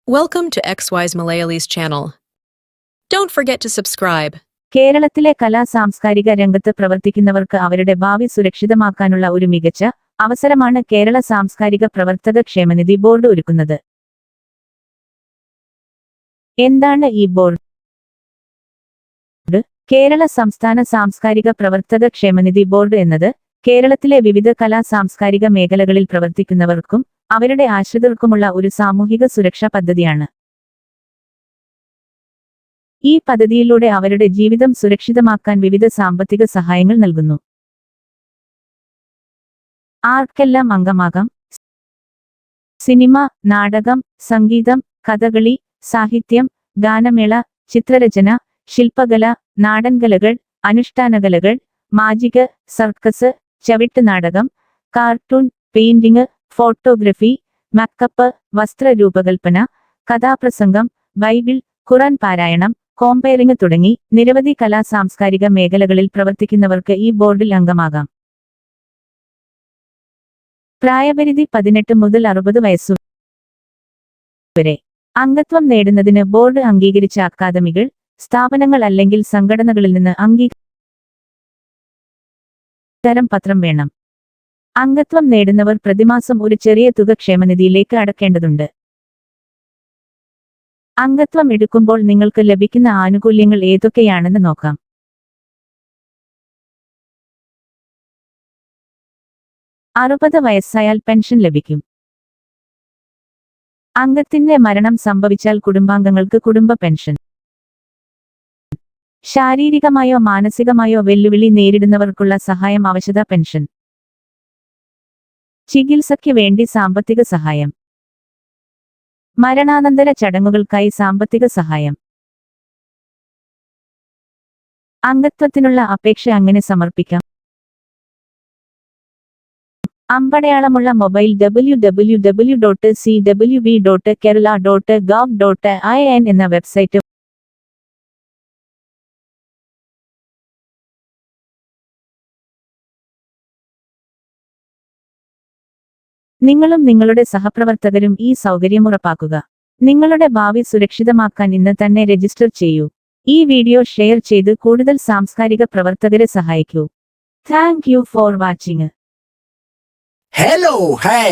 Welcome to XY's Malayali's channel. Don't forget to subscribe. കേരളത്തിലെ കലാ-സാംസ്കാരിക രംഗത്ത് പ്രവർത്തിക്കുന്നവർക്ക് അവരുടെ ഭാവി സുരക്ഷിതമാക്കാനുള്ള ഒരു മികച്ച അവസരമാണ് കേരള സാംസ്കാരിക പ്രവർത്തക ക്ഷേമനിധി ബോർഡ് ഒരുക്കുന്നത്. എന്താണ് ഈ ബോർഡ്? കേരള സംസ്ഥാന സാംസ്കാരിക പ്രവർത്തക ക്ഷേമനിധി ബോർഡ് എന്നത് കേരളത്തിലെ വിവിധ കലാ-സാംസ്കാരിക മേഖലകളിൽ പ്രവർത്തിക്കുന്നവർക്കും അവരുടെ ആശ്രിതർക്കുമുള്ള ഒരു സാമൂഹിക സുരക്ഷാ പദ്ധതിയാണ്. ഈ പദ്ധതിയിലൂടെ അവരുടെ ജീവിതം സുരക്ഷിതമാക്കാൻ വിവിധ സാമ്പത്തിക സഹായങ്ങൾ നൽകുന്നു. ആർക്കെല്ലാം അംഗമാകാം? സിനിമ, നാടകം, സംഗീതം, കഥകളി, സാഹിത്യം, ഗാനമേള, ചിത്രരചന, ശില്പകല, നാടൻകലകൾ, അനുഷ്ഠാനകലകൾ, മാജിക, സർക്കസ്, ചവിട്ട് നാടകം, കാർട്ടൂൺ, പെയിന്റിംഗ്, ഫോട്ടോഗ്രഫി, മേക്കപ്പ്, വസ്ത്രരൂപകൽപ്പന, കഥാപ്രസംഗം, ബൈബിൾ, ഖുർആൻ പാരായണം, കോമ്പയറിംഗ് തുടങ്ങി നിരവധി കലാ-സാംസ്കാരിക മേഖലകളിൽ പ്രവർത്തിക്കുന്നവർക്ക് ഈ ബോർഡിൽ അംഗമാകാം. പ്രായപരിധി 18 മുതൽ 60 വയസ്സുവരെ. അംഗത്വം നേടുന്നതിന് ബോർഡ് അംഗീകരിച്ച അക്കാദമികൾ, സ്ഥാപനങ്ങൾ അല്ലെങ്കിൽ സംഘടനകളിൽ നിന്ന് അംഗീകാരം പത്രം വേണം. അംഗത്വം നേടുന്നവർ പ്രതിമാസം ഒരു ചെറിയ തുക ക്ഷേമനിധിയിലേക്ക് അടക്കേണ്ടതുണ്ട്. അംഗത്വം എടുക്കുമ്പോൾ നിങ്ങൾക്ക് ലഭിക്കുന്ന ആനുകൂല്യങ്ങൾ ഏതൊക്കെയാണെന്ന് നോക്കാം. വയസ്സായാൽ പെൻഷൻ ലഭിക്കും. അംഗത്തിന്റെ മരണം സംഭവിച്ചാൽ കുടുംബാംഗങ്ങൾക്ക് കുടുംബ പെൻഷൻ. ശാരീരികമായോ മാനസികമായോ വെല്ലുവിളി നേരിടുന്നവർക്കുള്ള സഹായം അവശതാ പെൻഷൻ. ചികിത്സയ്ക്ക് വേണ്ടി സാമ്പത്തിക സഹായം. മരണാനന്തര ചടങ്ങുകൾക്കായി സാമ്പത്തിക സഹായം. അംഗത്വത്തിനുള്ള അപേക്ഷ അങ്ങനെ സമർപ്പിക്കാം. അമ്പടയാളമുള്ള മൊബൈൽ www.cwb.kerala.gov.in എന്ന വെബ്സൈറ്റ് നിങ്ങളും നിങ്ങളുടെ സഹപ്രവർത്തകരും ഈ സൗകര്യം ഉറപ്പാക്കുക. നിങ്ങളുടെ ഭാവി സുരക്ഷിതമാക്കാൻ ഇന്ന് തന്നെ രജിസ്റ്റർ ചെയ്യൂ. ഈ വീഡിയോ ഷെയർ ചെയ്ത് കൂടുതൽ സാംസ്കാരിക പ്രവർത്തകരെ സഹായിക്കൂ. Thank you for watching. Hello, hi.